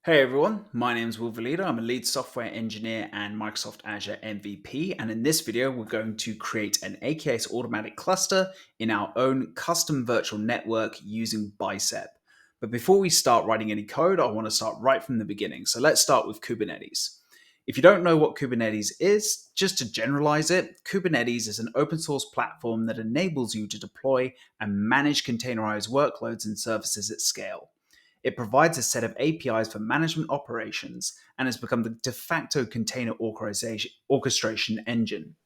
Hey everyone, my name is Will Valida. I'm a lead software engineer and Microsoft Azure MVP. And in this video, we're going to create an AKS Automatic cluster in our own custom virtual network using Bicep. But before we start writing any code, I want to start right from the beginning. So let's start with Kubernetes. If you don't know what Kubernetes is, just to generalize it, Kubernetes is an open source platform that enables you to deploy and manage containerized workloads and services at scale. It provides a set of APIs for management operations and has become the de facto container orchestration engine.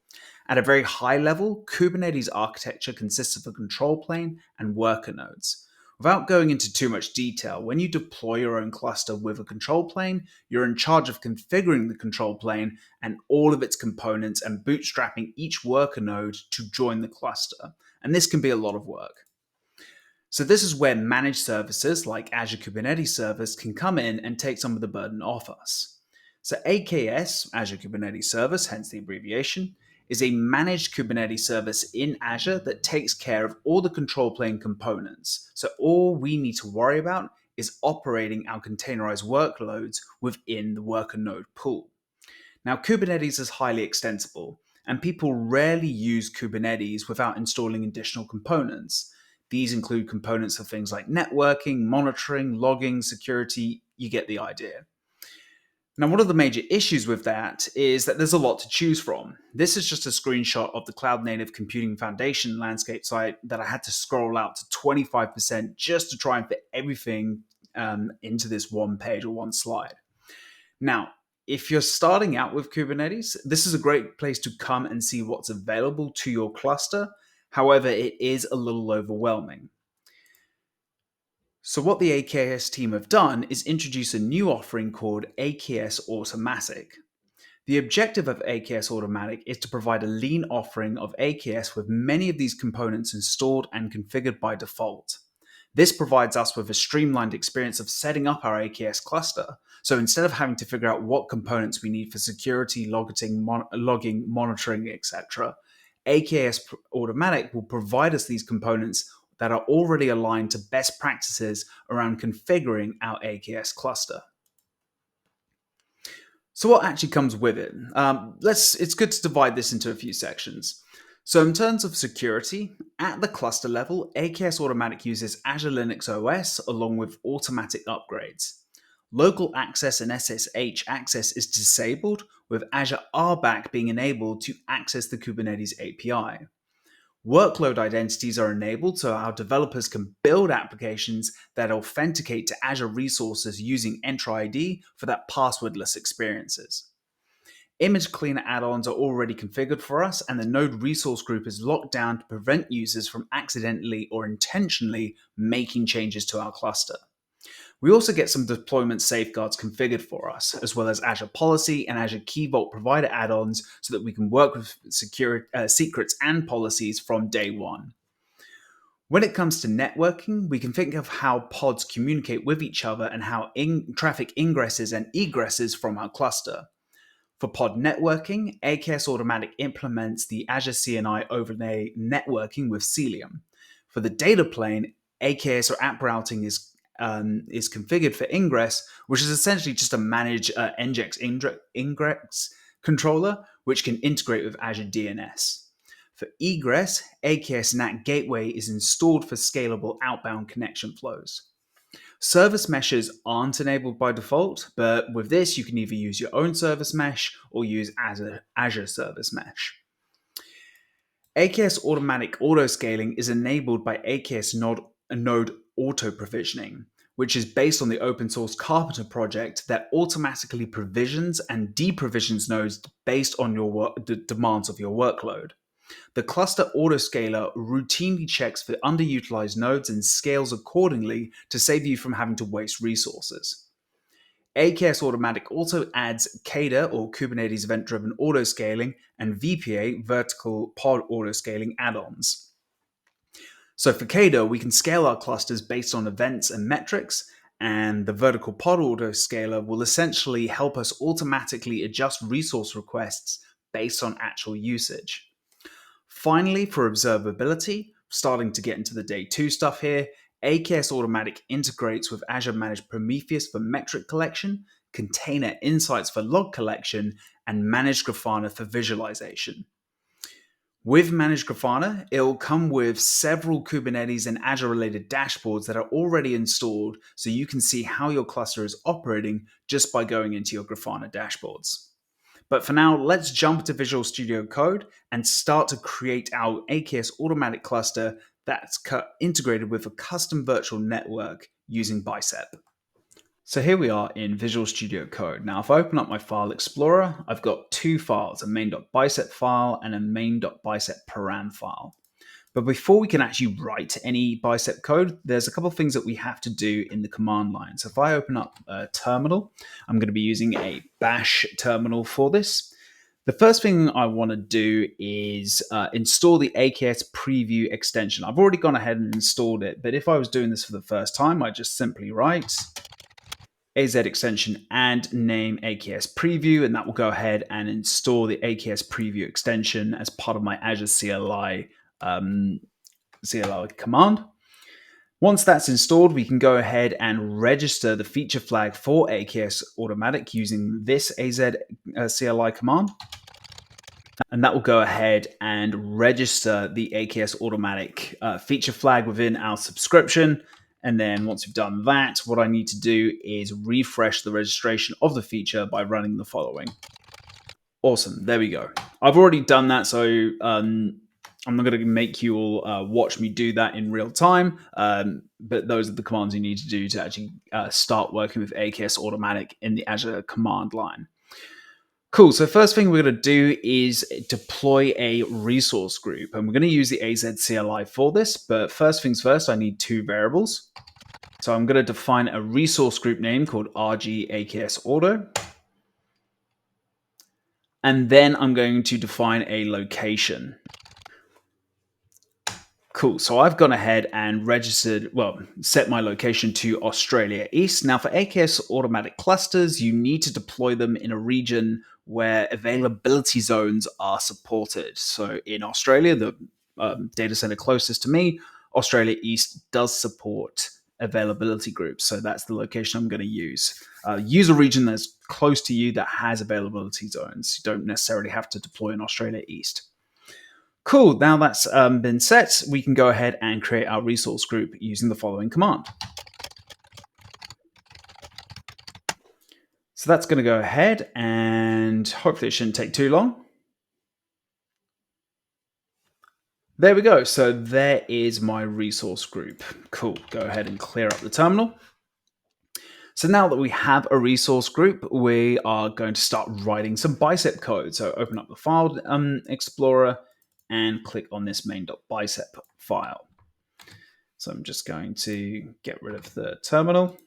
At a very high level, Kubernetes architecture consists of a control plane and worker nodes. Without going into too much detail, when you deploy your own cluster with a control plane, you're in charge of configuring the control plane and all of its components and bootstrapping each worker node to join the cluster. And this can be a lot of work. So this is where managed services like Azure Kubernetes Service can come in and take some of the burden off us. So AKS, Azure Kubernetes Service, hence the abbreviation, is a managed Kubernetes service in Azure that takes care of all the control plane components. So all we need to worry about is operating our containerized workloads within the worker node pool. Now, Kubernetes is highly extensible, and people rarely use Kubernetes without installing additional components. These include components for things like networking, monitoring, logging, security. You get the idea. Now, one of the major issues with that is that there's a lot to choose from. This is just a screenshot of the Cloud Native Computing Foundation landscape site that I had to scroll out to 25% just to try and fit everything into this one page or one slide. Now, if you're starting out with Kubernetes, this is a great place to come and see what's available to your cluster. However, it is a little overwhelming. So what the AKS team have done is introduce a new offering called AKS Automatic. The objective of AKS Automatic is to provide a lean offering of AKS with many of these components installed and configured by default. This provides us with a streamlined experience of setting up our AKS cluster. So instead of having to figure out what components we need for security, logging, monitoring, etc., AKS Automatic will provide us these components that are already aligned to best practices around configuring our AKS cluster. So what actually comes with it? It's good to divide this into a few sections. So in terms of security, at the cluster level, AKS Automatic uses Azure Linux OS along with automatic upgrades. Local access and SSH access is disabled, with Azure RBAC being enabled to access the Kubernetes API. Workload identities are enabled so our developers can build applications that authenticate to Azure resources using Entra ID for that passwordless experiences. Image cleaner add-ons are already configured for us, and the node resource group is locked down to prevent users from accidentally or intentionally making changes to our cluster. We also get some deployment safeguards configured for us, as well as Azure Policy and Azure Key Vault provider add-ons so that we can work with secrets and policies from day one. When it comes to networking, we can think of how pods communicate with each other and how traffic ingresses and egresses from our cluster. For pod networking, AKS Automatic implements the Azure CNI overlay networking with Cilium. For the data plane, AKS or app routing is configured for ingress, which is essentially just a managed NGX ingress controller, which can integrate with Azure DNS. For egress, AKS NAT Gateway is installed for scalable outbound connection flows. Service meshes aren't enabled by default, but with this, you can either use your own service mesh or use Azure Service Mesh. AKS Automatic Autoscaling is enabled by AKS Node Auto Provisioning, which is based on the open source Carpenter project that automatically provisions and deprovisions nodes based on the demands of your workload. The cluster autoscaler routinely checks for underutilized nodes and scales accordingly to save you from having to waste resources. AKS Automatic also adds CADA or Kubernetes Event-Driven Autoscaling and VPA Vertical Pod Autoscaling add-ons. So for CADA, we can scale our clusters based on events and metrics, and the Vertical Pod Autoscaler will essentially help us automatically adjust resource requests based on actual usage. Finally, for observability, starting to get into the day two stuff here, AKS Automatic integrates with Azure Managed Prometheus for metric collection, Container Insights for log collection, and Managed Grafana for visualization. With Managed Grafana, it'll come with several Kubernetes and Azure related dashboards that are already installed, so you can see how your cluster is operating just by going into your Grafana dashboards. But for now, let's jump to Visual Studio Code and start to create our AKS Automatic cluster that's integrated with a custom virtual network using Bicep. So here we are in Visual Studio Code. Now, if I open up my file explorer, I've got two files, a main.bicep file and a main.bicep param file. But before we can actually write any Bicep code, there's a couple of things that we have to do in the command line. So if I open up a terminal, I'm going to be using a bash terminal for this. The first thing I want to do is install the AKS preview extension. I've already gone ahead and installed it, but if I was doing this for the first time, I just simply write AZ extension and name AKS preview, and that will go ahead and install the AKS preview extension as part of my Azure CLI command. Once that's installed, we can go ahead and register the feature flag for AKS Automatic using this AZ CLI command. And that will go ahead and register the AKS Automatic feature flag within our subscription. And then once we've done that, what I need to do is refresh the registration of the feature by running the following. Awesome, there we go. I've already done that, so I'm not going to make you all watch me do that in real time, but those are the commands you need to do to actually start working with AKS Automatic in the Azure command line. Cool, so first thing we're going to do is deploy a resource group, and we're going to use the AZ CLI for this, but first things first, I need two variables. So I'm going to define a resource group name called RG AKS Auto, and then I'm going to define a location. Cool, so I've gone ahead and set my location to Australia East. Now for AKS Automatic clusters, you need to deploy them in a region where availability zones are supported. So in Australia, the data center closest to me, Australia East does support availability groups. So that's the location I'm going to use. Use a region that's close to you that has availability zones. You don't necessarily have to deploy in Australia East. Cool, now that's been set, we can go ahead and create our resource group using the following command. So that's going to go ahead, and hopefully it shouldn't take too long. There we go, so there is my resource group. Cool, go ahead and clear up the terminal. So now that we have a resource group, we are going to start writing some Bicep code. So open up the file explorer, and click on this main.bicep file. So I'm just going to get rid of the terminal.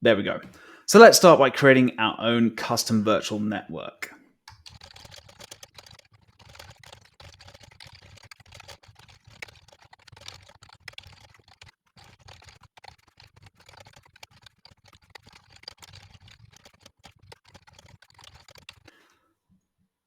There we go. So let's start by creating our own custom virtual network.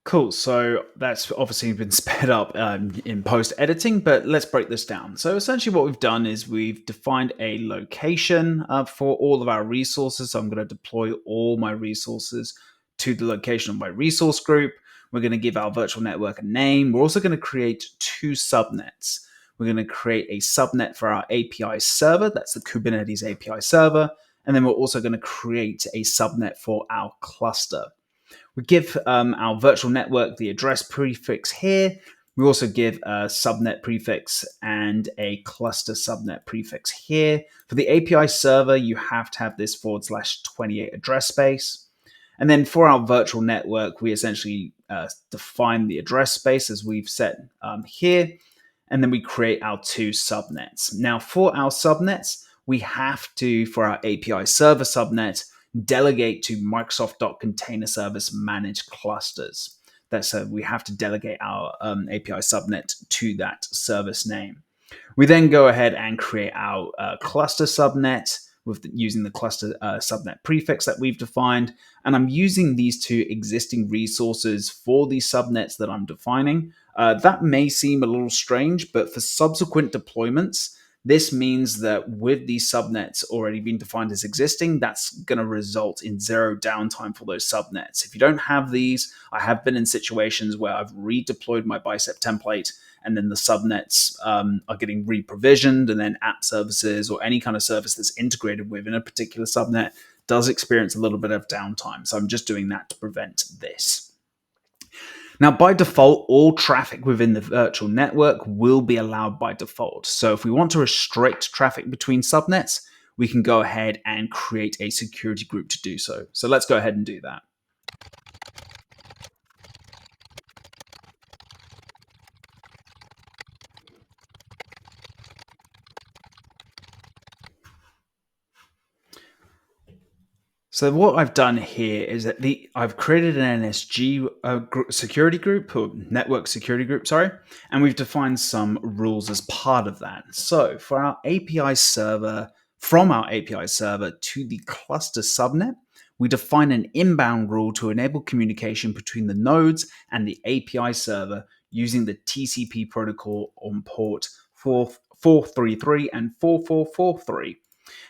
Cool, so that's obviously been sped up in post-editing, but let's break this down. So essentially what we've done is we've defined a location for all of our resources. So I'm going to deploy all my resources to the location of my resource group. We're going to give our virtual network a name. We're also going to create two subnets. We're going to create a subnet for our API server. That's the Kubernetes API server. And then we're also going to create a subnet for our cluster. We give our virtual network the address prefix here. We also give a subnet prefix and a cluster subnet prefix here. For the API server, you have to have this /28 address space. And then for our virtual network, we essentially define the address space as we've set here. And then we create our two subnets. Now for our subnets, we have to, for our API server subnet, delegate to Microsoft.Container Service managed clusters. That's we have to delegate our API subnet to that service name. We then go ahead and create our cluster subnet. using the cluster subnet prefix that we've defined. And I'm using these two existing resources for these subnets that I'm defining. That may seem a little strange, but for subsequent deployments, this means that with these subnets already being defined as existing, that's going to result in zero downtime for those subnets. If you don't have these, I have been in situations where I've redeployed my Bicep template and then the subnets are getting re-provisioned, and then app services or any kind of service that's integrated within a particular subnet does experience a little bit of downtime. So I'm just doing that to prevent this. Now, by default, all traffic within the virtual network will be allowed by default. So if we want to restrict traffic between subnets, we can go ahead and create a security group to do so. So let's go ahead and do that. So what I've done here is that I've created an NSG security group, or network security group, sorry, and we've defined some rules as part of that. So for our API server, from our API server to the cluster subnet, we define an inbound rule to enable communication between the nodes and the API server using the TCP protocol on port 433 and 4443.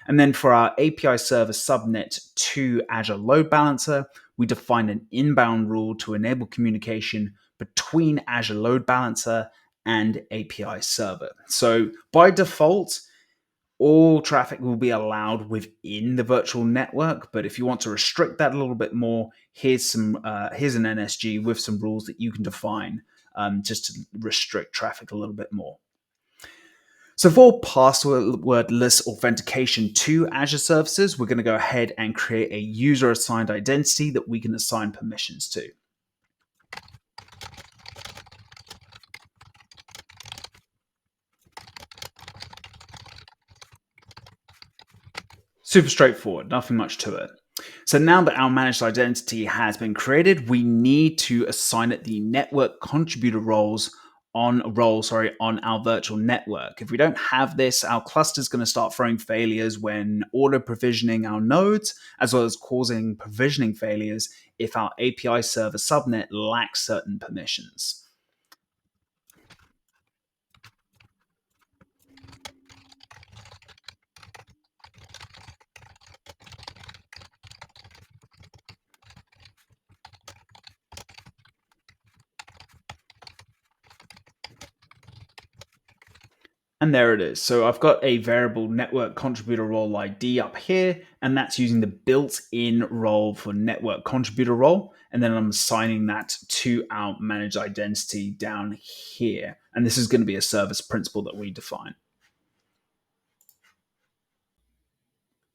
And then for our API server subnet to Azure Load Balancer, we define an inbound rule to enable communication between Azure Load Balancer and API server. So by default, all traffic will be allowed within the virtual network. But if you want to restrict that a little bit more, here's an NSG with some rules that you can define just to restrict traffic a little bit more. So for passwordless authentication to Azure services, we're going to go ahead and create a user-assigned identity that we can assign permissions to. Super straightforward, nothing much to it. So now that our managed identity has been created, we need to assign it the network contributor roles on our virtual network. If we don't have this, our cluster is going to start throwing failures when auto provisioning our nodes, as well as causing provisioning failures if our API server subnet lacks certain permissions. And there it is. So I've got a variable network contributor role ID up here, and that's using the built-in role for network contributor role. And then I'm assigning that to our managed identity down here. And this is going to be a service principal that we define.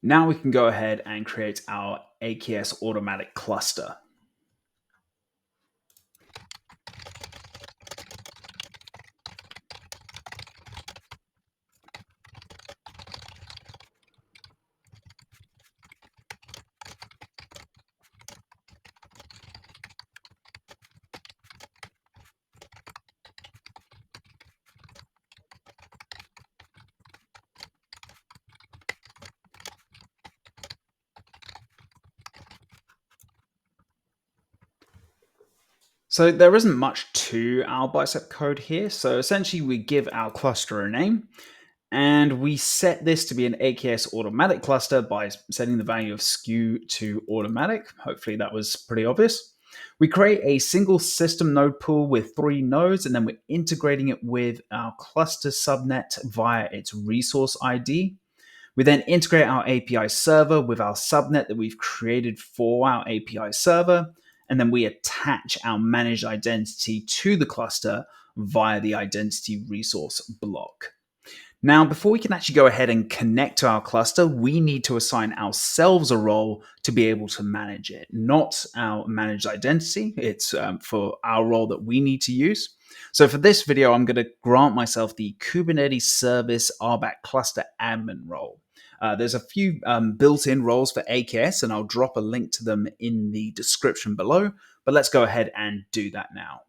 Now we can go ahead and create our AKS Automatic cluster. So there isn't much to our Bicep code here. So essentially we give our cluster a name, and we set this to be an AKS automatic cluster by setting the value of skew to automatic. Hopefully that was pretty obvious. We create a single system node pool with 3 nodes, and then we're integrating it with our cluster subnet via its resource ID. We then integrate our API server with our subnet that we've created for our API server, and then we attach our managed identity to the cluster via the identity resource block. Now, before we can actually go ahead and connect to our cluster, we need to assign ourselves a role to be able to manage it, not our managed identity. It's for our role that we need to use. So for this video, I'm going to grant myself the Kubernetes Service RBAC Cluster Admin role. There's a few built-in roles for AKS, and I'll drop a link to them in the description below. But let's go ahead and do that now.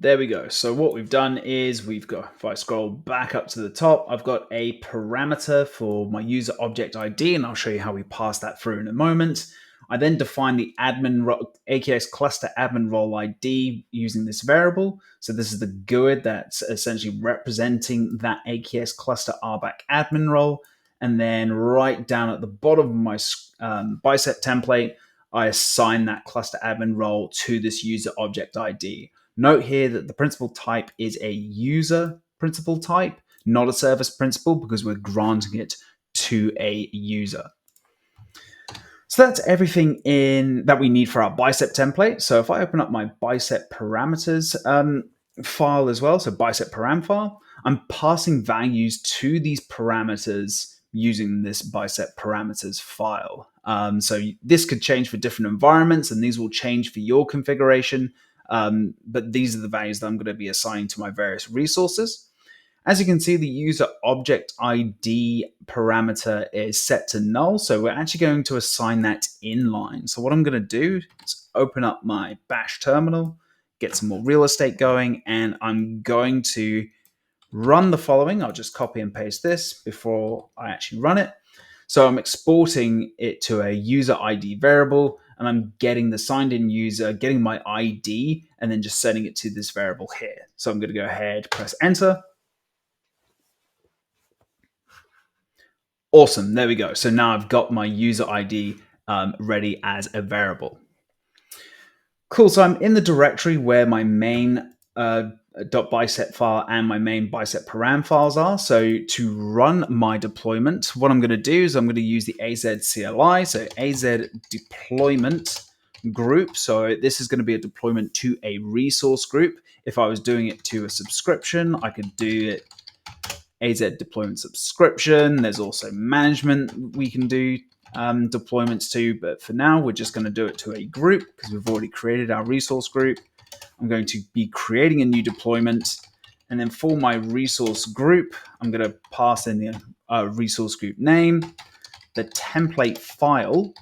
There we go. So what we've done is we've got, if I scroll back up to the top, I've got a parameter for my user object ID, and I'll show you how we pass that through in a moment. I then define the AKS cluster admin role ID using this variable. So this is the GUID that's essentially representing that AKS cluster RBAC admin role. And then right down at the bottom of my Bicep template, I assign that cluster admin role to this user object ID. Note here that the principal type is a user principal type, not a service principal, because we're granting it to a user. So that's everything that we need for our Bicep template. So if I open up my Bicep parameters file as well, so Bicep param file, I'm passing values to these parameters using this Bicep parameters file. So this could change for different environments, and these will change for your configuration. But these are the values that I'm going to be assigning to my various resources. As you can see, the user object ID parameter is set to null. So we're actually going to assign that inline. So what I'm going to do is open up my bash terminal, get some more real estate going, and I'm going to run the following. I'll just copy and paste this before I actually run it. So I'm exporting it to a user ID variable, and I'm getting the signed in user, getting my ID, and then just setting it to this variable here. So I'm going to go ahead, press enter. Awesome, there we go. So now I've got my user ID ready as a variable. Cool, so I'm in the directory where my main .bicep file and my main bicep param files are. So to run my deployment, what I'm going to do is I'm going to use the AZ CLI, so AZ deployment group. So this is going to be a deployment to a resource group. If I was doing it to a subscription, I could do it AZ deployment subscription. There's also management we can do deployments to, but for now we're just going to do it to a group because we've already created our resource group. I'm going to be creating a new deployment, and then for my resource group, I'm going to pass in the resource group name. The template file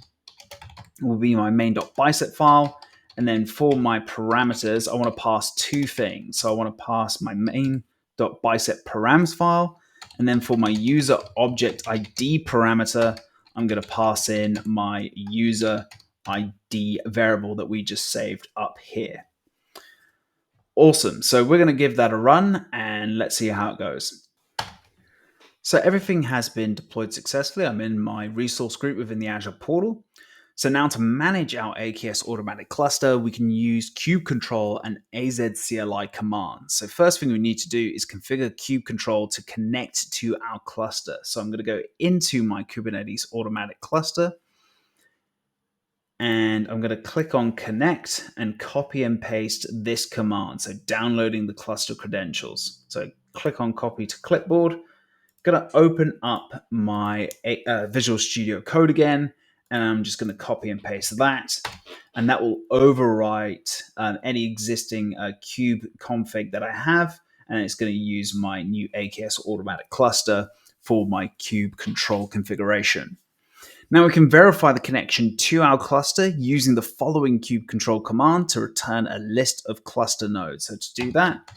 will be my main.bicep file, and then for my parameters, I want to pass two things. So I want to pass my main.bicep params file, and then for my user object ID parameter, I'm going to pass in my user ID variable that we just saved up here. Awesome. So we're going to give that a run and let's see how it goes. So everything has been deployed successfully. I'm in my resource group within the Azure portal. So now to manage our AKS Automatic cluster, we can use kube control and AZ CLI commands. So first thing we need to do is configure kube control to connect to our cluster. So I'm going to go into my Kubernetes Automatic cluster, and I'm going to click on connect and copy and paste this command. So downloading the cluster credentials. So click on copy to clipboard. I'm going to open up my Visual Studio Code again, and I'm just going to copy and paste that. And that will overwrite any existing kube config that I have. And it's going to use my new AKS Automatic cluster for my kube control configuration. Now we can verify the connection to our cluster using the following kube control command to return a list of cluster nodes. So to do that,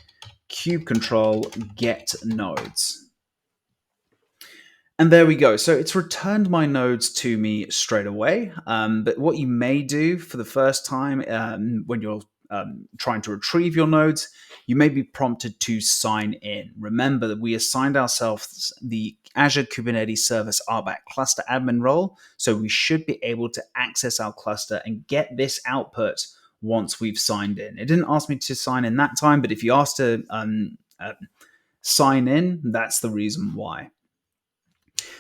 kube control get nodes. And there we go. So it's returned my nodes to me straight away. But what you may do for the first time when you're trying to retrieve your nodes, you may be prompted to sign in. Remember that we assigned ourselves the Azure Kubernetes Service RBAC cluster admin role, so we should be able to access our cluster and get this output once we've signed in. It didn't ask me to sign in that time, but if you ask to sign in, that's the reason why.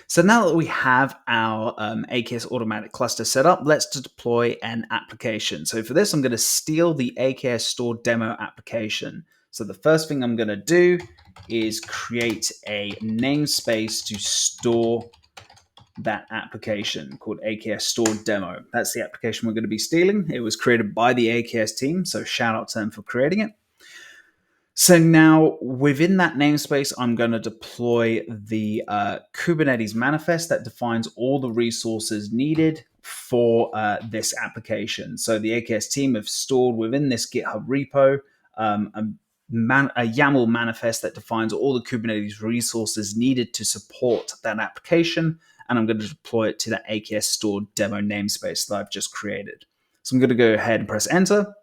So now that we have our AKS Automatic cluster set up, let's deploy an application. So for this, I'm going to steal the AKS Store demo application. So the first thing I'm going to do is create a namespace to store that application called AKS Store Demo. That's the application we're going to be stealing. It was created by the AKS team, so shout out to them for creating it. So now within that namespace, I'm going to deploy the Kubernetes manifest that defines all the resources needed for this application. So the AKS team have stored within this GitHub repo YAML manifest that defines all the Kubernetes resources needed to support that application. And I'm going to deploy it to that AKS stored demo namespace that I've just created. So I'm going to go ahead and press enter.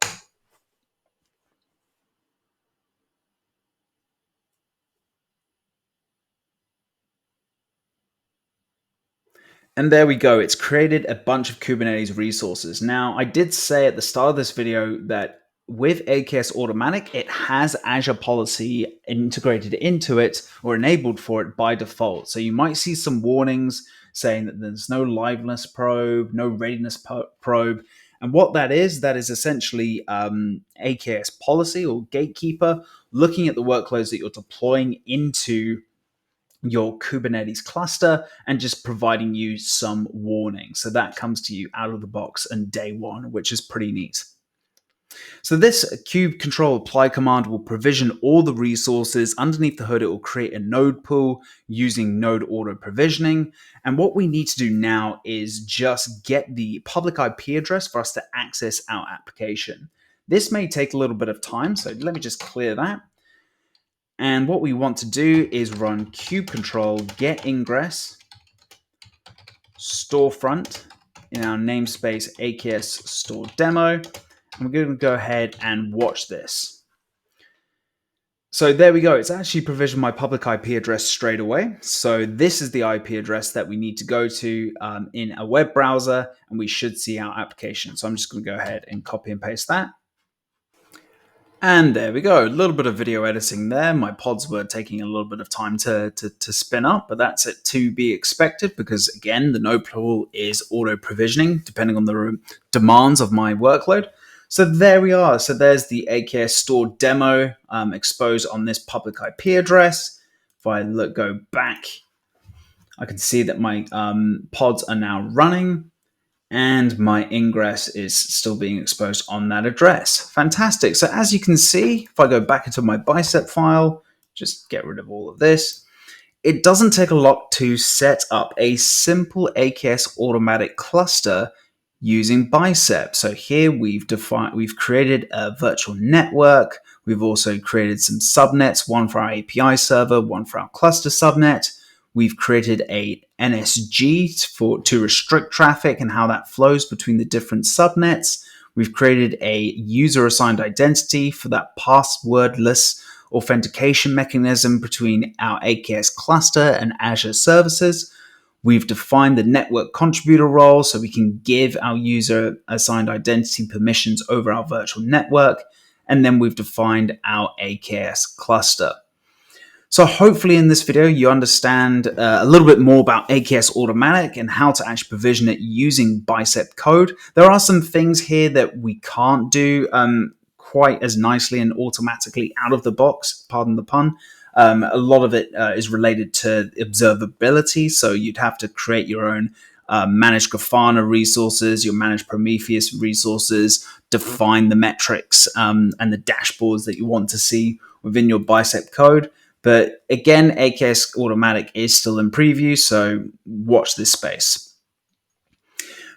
And there we go. It's created a bunch of Kubernetes resources. Now, I did say at the start of this video that with AKS Automatic, it has Azure policy integrated into it or enabled for it by default. So you might see some warnings saying that there's no liveness probe, no readiness probe. And what that is essentially AKS policy or gatekeeper looking at the workloads that you're deploying into your Kubernetes cluster and just providing you some warning. So that comes to you out of the box and day one, which is pretty neat. So this kube control apply command will provision all the resources. Underneath the hood, it will create a node pool using node auto provisioning. And what we need to do now is just get the public IP address for us to access our application. This may take a little bit of time, so let me just clear that. And what we want to do is run kube control get ingress storefront in our namespace AKS store demo. And we're going to go ahead and watch this. So there we go. It's actually provisioned my public IP address straight away. So this is the IP address that we need to go to in a web browser, and we should see our application. So I'm just going to go ahead and copy and paste that. And there we go, a little bit of video editing there. My pods were taking a little bit of time to spin up, but that's it to be expected because, again, the node pool is auto-provisioning depending on the demands of my workload. So there we are. So there's the AKS store demo exposed on this public IP address. If I go back, I can see that my pods are now running. And my ingress is still being exposed on that address. Fantastic. So as you can see, if I go back into my Bicep file, just get rid of all of this, it doesn't take a lot to set up a simple AKS automatic cluster using Bicep. So here we've created a virtual network. We've also created some subnets, one for our API server, one for our cluster subnet. We've created a NSG to restrict traffic and how that flows between the different subnets. We've created a user-assigned identity for that passwordless authentication mechanism between our AKS cluster and Azure services. We've defined the network contributor role so we can give our user-assigned identity permissions over our virtual network. And then we've defined our AKS cluster. So hopefully in this video, you understand a little bit more about AKS Automatic and how to actually provision it using Bicep code. There are some things here that we can't do quite as nicely and automatically out of the box, pardon the pun. A lot of it is related to observability. So you'd have to create your own managed Grafana resources, your managed Prometheus resources, define the metrics and the dashboards that you want to see within your Bicep code. But again, AKS Automatic is still in preview, so watch this space.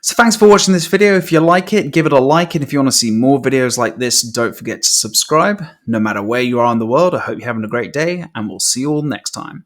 So thanks for watching this video. If you like it, give it a like. And if you want to see more videos like this, don't forget to subscribe. No matter where you are in the world, I hope you're having a great day, and we'll see you all next time.